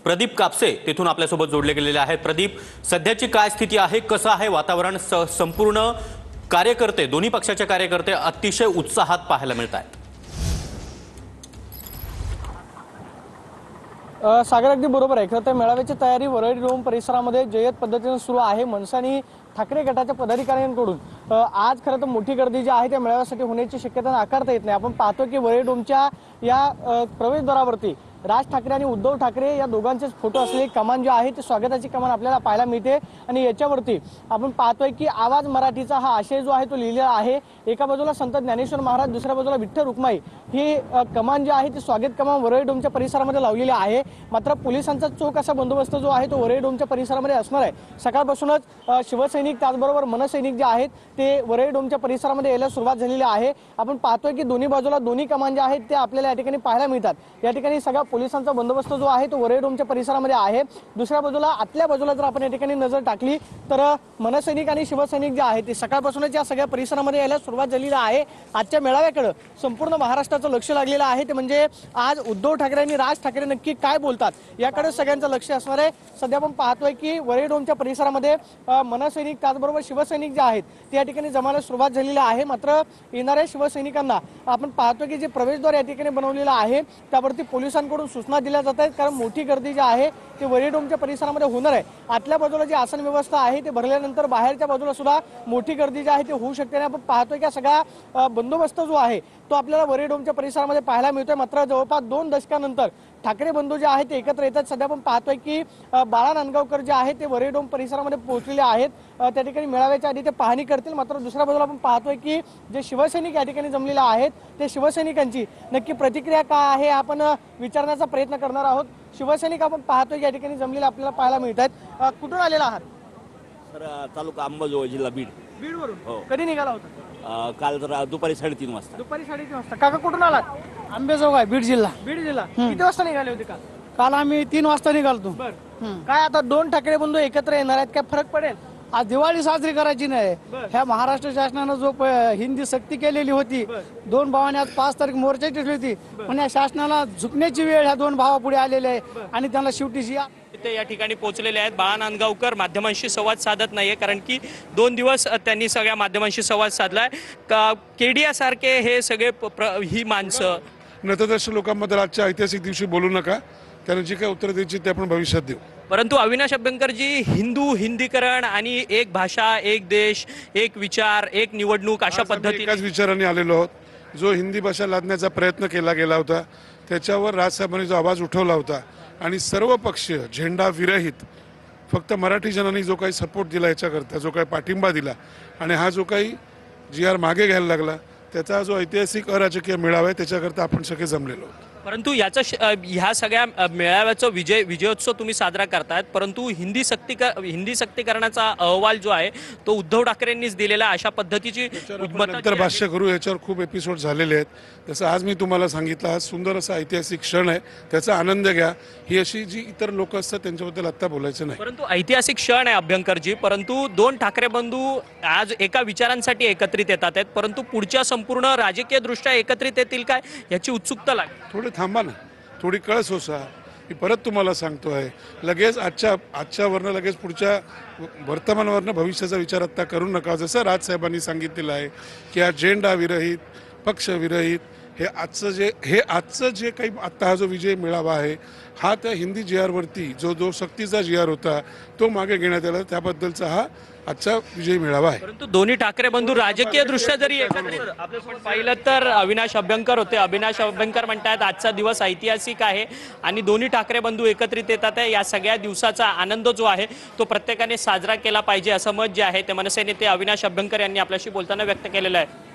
प्रदीप कापसे तेथून आपल्यासोबत जोडले गेलेले आहेत। प्रदीप, सध्याची काय स्थिती आहे, कसं आहे वातावरण? संपूर्ण कार्यकर्ते, दोन्ही पक्षाचे कार्यकर्ते अतिशय उत्साहात पाहायला मिळत आहेत। सागर, अगदी बरोबर आहे। खरं तर मेळाव्याची तयारी वरळी डोम परिसरामध्ये जय्यत पद्धतीने सुरू आहे। मनसे आणि ठाकरे गटाच्या पदाधिकाऱ्यांकडून आज खरं तर मोठी गर्दी जी आहे त्या मेळाव्यासाठी होण्याची शक्यता नाकारता येत नाही। आपण पाहतो की वरळी डोमच्या या प्रवेशद्वारावरती राज ठाकरे आणि उद्धव ठाकरे या दोघांचेच फोटो असलेली कमान जी आहे ती स्वागताची कमान आपल्याला पाहायला मिळते आणि याच्यावरती आपण पाहतोय की आवाज मराठीचा हा आशय जो आहे तो लिहिलेला आहे। एका बाजूला संत ज्ञानेश्वर महाराज, दुसऱ्या बाजूला विठ्ठल रुक्माई ही कमान जी आहे ती स्वागत कमान वरळी डोमच्या परिसरामध्ये लावलेली आहे। मात्र पोलिसांचा चोख असा बंदोबस्त जो आहे तो वरळी डोमच्या परिसरामध्ये असणार आहे। सकाळपासूनच शिवसैनिक त्याचबरोबर मनसैनिक जे आहेत ते वरळी डोमच्या परिसरामध्ये यायला सुरुवात झालेली आहे। आपण पाहतोय की दोन्ही बाजूला दोन्ही कमान जे आहेत ते आपल्याला या ठिकाणी पाहायला मिळतात। या ठिकाणी सगळा पोलिसांचा बंदोबस्त जो आहे तो वरळी डोमच्या परिसरामध्ये आहे। दुसऱ्या बाजूला आतल्या बाजूला जर आपण या ठिकाणी नजर टाकली तर मनसैनिक आणि शिवसैनिक जे आहेत ते सकाळपासूनच या सगळ्या परिसरामध्ये यायला सुरुवात झालेली आहे। आजच्या मेळाव्याकडे संपूर्ण महाराष्ट्राचं लक्ष लागलेलं आहे, ते म्हणजे आज उद्धव ठाकरे आणि राज ठाकरे नक्की काय बोलतात याकडे सगळ्यांचं लक्ष असणार आहे। सध्या आपण पाहतोय की वरळी डोमच्या परिसरामध्ये मनसैनिक त्याचबरोबर शिवसैनिक जे आहेत ते या ठिकाणी जमायला सुरुवात झालेली आहे। मात्र येणाऱ्या शिवसैनिकांना आपण पाहतो की जे प्रवेशद्वार या ठिकाणी बनवलेलं आहे त्यावरती पोलिसांकडून सूचना दिल्या जात आहेत, कारण मोठी गर्दी जी आहे ते वरळी डोमच्या परिसरामध्ये होणार आहे। आतल्या बाजूला जी आसन व्यवस्था आहे ते भरल्यानंतर बाहेरच्या बाजूला सुद्धा मोठी गर्दी जी आहे ते होऊ शकते। आपण पाहतोय की सगळा बंदोबस्त जो आहे तो आपल्याला वरळी डोमच्या परिसरामध्ये पाहायला मिळतोय। मात्र जवळपास 2 दशकानंतर ठाकरे बंधू जे आहेत ते एकत्र येतात। सध्या आपण पाहतोय की बाळा नांदगावकर जे आहेत ते वरळी डोम परिसरामध्ये पोहोचलेले आहेत, त्या ठिकाणी मेळाव्याच्या आधी ते पाहणी करतील। मात्र दुसऱ्या बाजूला आपण पाहतोय की जे शिवसैनिक या ठिकाणी जमलेले आहेत ते शिवसैनिकांची नक्की प्रतिक्रिया काय आहे आपण विचारण्याचा प्रयत्न करणार आहोत। शिवसैनिक आपण पाहतोय या ठिकाणी जमलेले आपल्याला पाहायला मिळतात। कुठून आलेला आहात? सर, तालुका अंबाजोगाई, जिल्हा बीड। बीडवरून? हो। कधी निघाला होता? काल दुपारी 3:30 वाजता। दुपारी 3:30 वाजता। काका कुठून आलात? अंबाजोगाई, बीड जिल्हा। बीड जिल्हा। किती वाजता निघाले होते काल? काल आम्ही 3 वाजता निघालतो। काय आता 2 ठाकरे बंधू एकत्र येणार आहेत, काय फरक पडेल? आज दिवाळी साजरी करायची नाही। ह्या महाराष्ट्र शासनानं जो हिंदी सक्ती केलेली होती, 2 भावांनी आज 5 तारीख मोर्चा ठेवली होती, पण या शासनाला झुकण्याची वेळ ह्या 2 भावापुढे आलेली आहे आणि त्यांना शेवटी ते या ठिकाणी पोहोचलेले आहेत। बाळा नांदगावकर माध्यमांशी संवाद साधत नाहीये, कारण की 2 दिवस त्यांनी सगळ्या माध्यमांशी संवाद साधलाय। केडिया सारखे हे सगळे ही माणसं नतदर्श लोकांबद्दल आजच्या ऐतिहासिक दिवशी बोलू नका, त्यांना जी काय उत्तर द्यायची ते आपण भविष्यात देऊ। परंतु अविनाश अभ्यंकरजी, हिंदीकरण आणि एक भाषा, एक देश, एक विचार, एक निवडणूक अशा पद्धतीने एकाच विचाराने आलेलो आहोत। जो हिंदी भाषा लादण्याचा प्रयत्न केला गेला होता त्याच्यावर राजसाहेबांनी जो आवाज उठवला होता आणि सर्व पक्षीय झेंडा विरहित फक्त मराठी जनांनी जो काही सपोर्ट दिला याच्याकरता, जो काही पाठिंबा दिला आणि हा जो काही GR मागे घ्यायला लागला, त्याचा जो ऐतिहासिक अराजकीय मेळावा आहे त्याच्याकरता आपण सगळे जमलेलो आहोत। परंतु ह्या सगळ्या मेळाव्याचा विजयोत्सव तुम्ही साजरा करतायत, परंतु हिंदी सक्तीकरणाचा अहवाल जो आहे तो उद्धव ठाकरेंनीच दिलेला, अशा पद्धतीची नंतर भाष्य करू। याच्यावर खूप एपिसोड झालेले आहेत। जसं आज मी तुम्हाला सांगितलं, आज सुंदर असा ऐतिहासिक क्षण आहे, त्याचा आनंद घ्या। ही अशी जी इतर लोक असतात त्यांच्याबद्दल आता बोलायचं नाही। परंतु ऐतिहासिक क्षण आहे अभ्यंकरजी, परंतु 2 ठाकरे बंधू आज एका विचारांसाठी एकत्रित येतात आहेत, परंतु पुढच्या संपूर्ण राजकीय दृष्ट्या एकत्रित येतील काय याची उत्सुकता लागते। थोडे थांबा ना, थोडी कळ सोसा। मी परत तुम्हाला सांगतोय, लगेच आजच्यावरनं लगेच पुढच्या वर्तमानावरनं भविष्याचा विचार आत्ता करू नका। जसं राजसाहेबांनी सांगितलेलं आहे की अजेंडा विरहित, पक्ष विरहित हे आजचं जे काही आत्ता हा जो विजय मेळावा आहे हा त्या हिंदी GR वरती जो सक्तीचा GR होता तो मागे घेण्यात आला, त्याबद्दलचा हा आजचा विजय मेळावा आहे। परंतु दोन्ही ठाकरे बंधू राजकीय दृष्ट्या जरी एकत्रित आपण पाहिलं तर अविनाश अभ्यंकर होते। अविनाश अभ्यंकर म्हणतात आजचा दिवस ऐतिहासिक आहे आणि दोन्ही ठाकरे बंधू एकत्रित येतात आहे। या सगळ्या दिवसाचा आनंद जो आहे तो प्रत्येकाने साजरा केला पाहिजे, असं मत जे आहे ते मनसे नेते अविनाश अभ्यंकर यांनी आपल्याशी बोलताना व्यक्त केलेलं आहे।